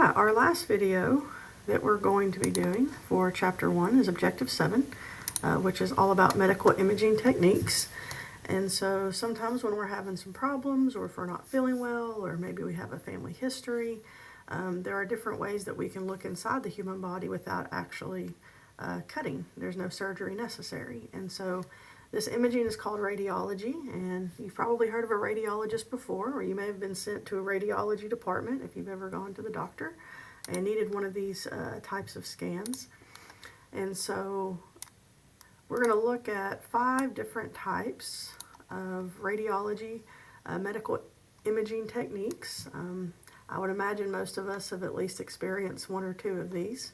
that, our last video that we're going to be doing for Chapter 1 is Objective 7, which is all about medical imaging techniques. And so sometimes when we're having some problems, or if we're not feeling well, or maybe we have a family history, there are different ways that we can look inside the human body without actually cutting. There's no surgery necessary. And so this imaging is called radiology, and you've probably heard of a radiologist before, or you may have been sent to a radiology department if you've ever gone to the doctor and needed one of these types of scans. And so we're going to look at 5 different types of radiology medical imaging techniques. I would imagine most of us have at least experienced 1 or 2 of these.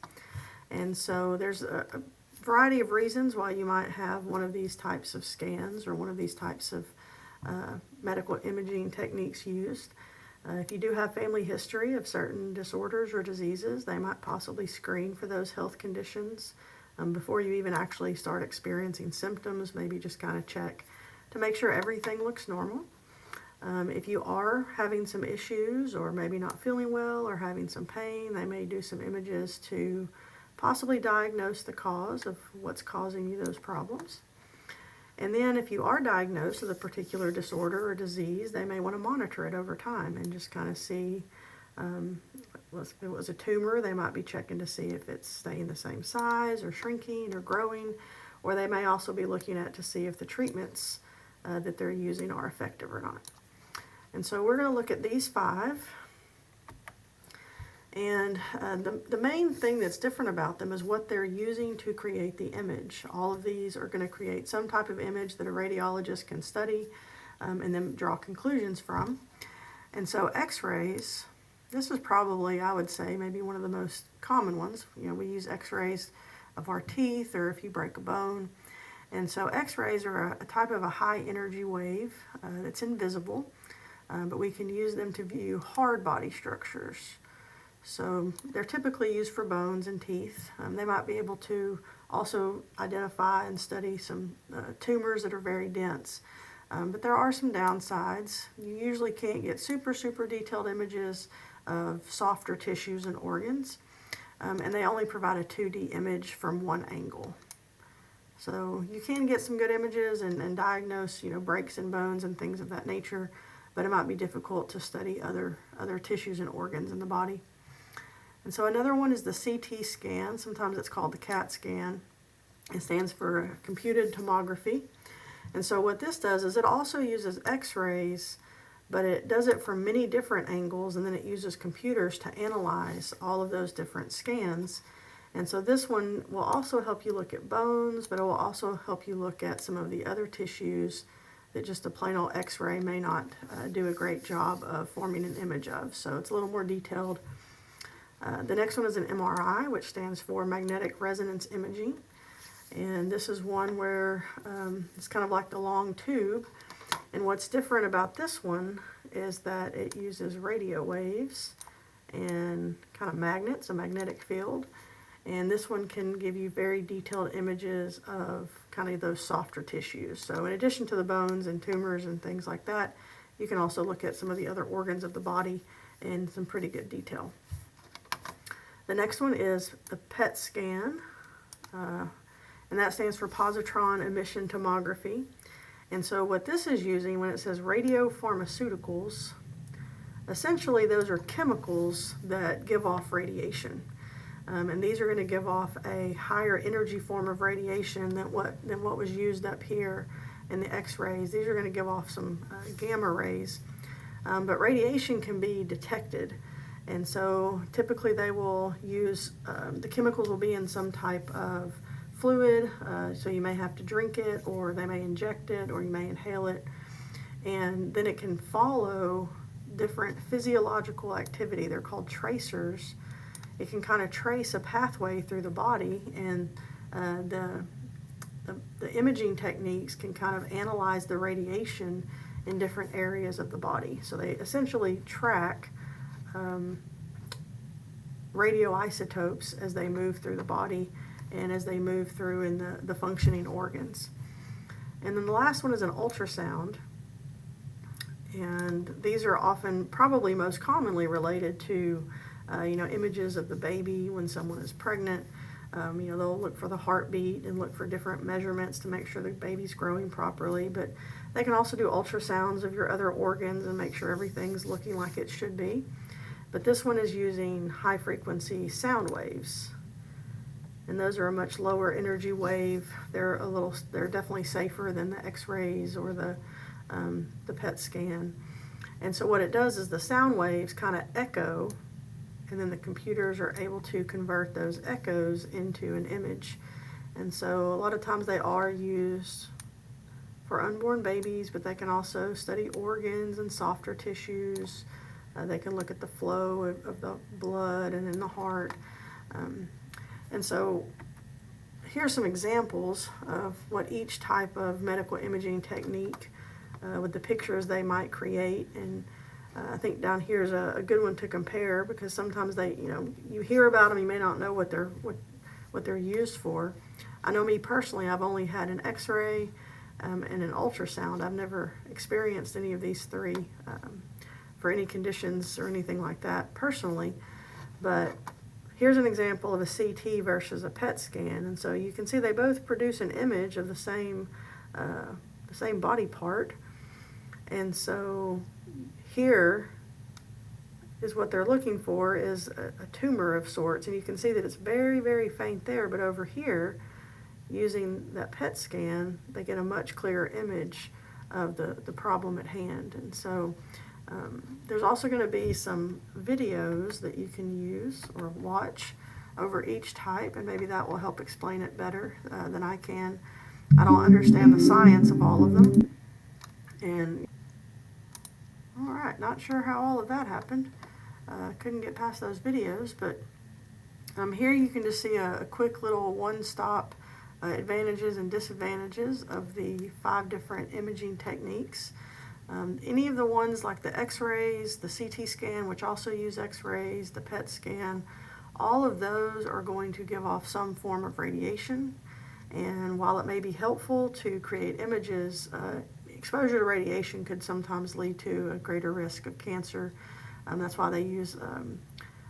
And so there's a variety of reasons why you might have one of these types of scans or one of these types of medical imaging techniques used. If you do have family history of certain disorders or diseases, they might possibly screen for those health conditions before you even actually start experiencing symptoms. Maybe just kind of check to make sure everything looks normal. If you are having some issues, or maybe not feeling well, or having some pain, they may do some images to possibly diagnose the cause of what's causing you those problems. And then if you are diagnosed with a particular disorder or disease, they may want to monitor it over time and just kind of see, if it was a tumor, they might be checking to see if it's staying the same size or shrinking or growing, or they may also be looking at to see if the treatments that they're using are effective or not. And so we're going to look at these 5. And the main thing that's different about them is what they're using to create the image. All of these are going to create some type of image that a radiologist can study and then draw conclusions from. And so x-rays, this is probably, I would say, maybe one of the most common ones. You know, we use x-rays of our teeth, or if you break a bone. And so x-rays are a type of a high energy wave that's invisible, but we can use them to view hard body structures. So they're typically used for bones and teeth. They might be able to also identify and study some tumors that are very dense. But there are some downsides. You usually can't get super detailed images of softer tissues and organs. And they only provide a 2D image from one angle. So you can get some good images and diagnose, breaks in bones and things of that nature, but it might be difficult to study other tissues and organs in the body. And so another one is the CT scan. Sometimes it's called the CAT scan. It stands for computed tomography. And so what this does is it also uses x-rays, but it does it from many different angles, and then it uses computers to analyze all of those different scans. And so this one will also help you look at bones, but it will also help you look at some of the other tissues that just a plain old x-ray may not do a great job of forming an image of. So it's a little more detailed. The next one is an MRI, which stands for magnetic resonance imaging. And this is one where it's kind of like the long tube. And what's different about this one is that it uses radio waves and kind of magnets, a magnetic field. And this one can give you very detailed images of kind of those softer tissues. So in addition to the bones and tumors and things like that, you can also look at some of the other organs of the body in some pretty good detail. The next one is the PET scan, and that stands for positron emission tomography. And so what this is using, when it says radiopharmaceuticals, essentially those are chemicals that give off radiation. And these are going to give off a higher energy form of radiation than what was used up here in the x-rays. These are going to give off some gamma rays. But radiation can be detected. And so typically they will use, the chemicals will be in some type of fluid, so you may have to drink it, or they may inject it, or you may inhale it. And then it can follow different physiological activity. They're called tracers. It can kind of trace a pathway through the body, and the imaging techniques can kind of analyze the radiation in different areas of the body. So they essentially track radioisotopes as they move through the body and as they move through in the functioning organs. And then the last one is an ultrasound. And these are often, probably most commonly related to images of the baby when someone is pregnant. They'll look for the heartbeat and look for different measurements to make sure the baby's growing properly. But they can also do ultrasounds of your other organs and make sure everything's looking like it should be. But this one is using high frequency sound waves. And those are a much lower energy wave. They're definitely safer than the X-rays or the PET scan. And so what it does is the sound waves kind of echo, and then the computers are able to convert those echoes into an image. And so a lot of times they are used for unborn babies, but they can also study organs and softer tissues. They can look at the flow of the blood and in the heart. And so here's some examples of what each type of medical imaging technique with the pictures they might create. And I think down here is a good one to compare, because sometimes you hear about them, you may not know what they're used for. I know me personally, I've only had an X-ray and an ultrasound. I've never experienced any of these three for any conditions or anything like that personally. But here's an example of a CT versus a PET scan, and so you can see they both produce an image of the same body part. And so here is what they're looking for, is a tumor of sorts, and you can see that it's very, very faint there. But over here, using that PET scan, they get a much clearer image of the problem at hand. And so there's also going to be some videos that you can use or watch over each type, and maybe that will help explain it better than I can. I don't understand the science of all of them. And all right, not sure how all of that happened. Couldn't get past those videos, but here you can just see a quick little one-stop advantages and disadvantages of the 5 different imaging techniques. Any of the ones like the X-rays, the CT scan, which also use X-rays, the PET scan, all of those are going to give off some form of radiation. And while it may be helpful to create images, exposure to radiation could sometimes lead to a greater risk of cancer. That's why they use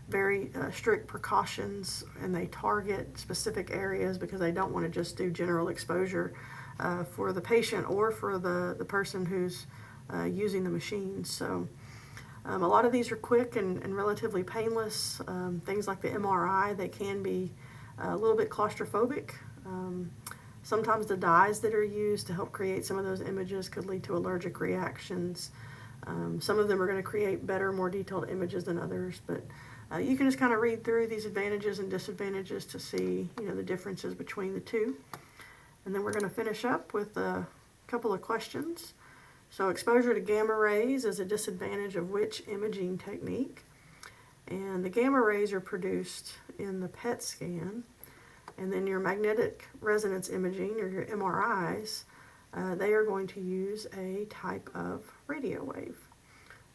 very strict precautions, and they target specific areas because they don't want to just do general exposure for the patient or for the person who's using the machines. So a lot of these are quick and relatively painless. Things like the MRI, they can be a little bit claustrophobic. Sometimes the dyes that are used to help create some of those images could lead to allergic reactions. Some of them are going to create better, more detailed images than others, but you can just kind of read through these advantages and disadvantages to see, the differences between the two. And then we're going to finish up with a couple of questions. So exposure to gamma rays is a disadvantage of which imaging technique? And the gamma rays are produced in the PET scan. And then your magnetic resonance imaging, or your MRIs, they are going to use a type of radio wave.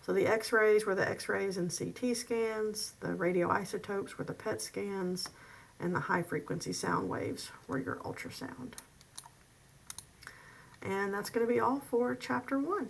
So the X-rays were the X-rays and CT scans, the radioisotopes were the PET scans, and the high-frequency sound waves were your ultrasound. And that's going to be all for Chapter 1.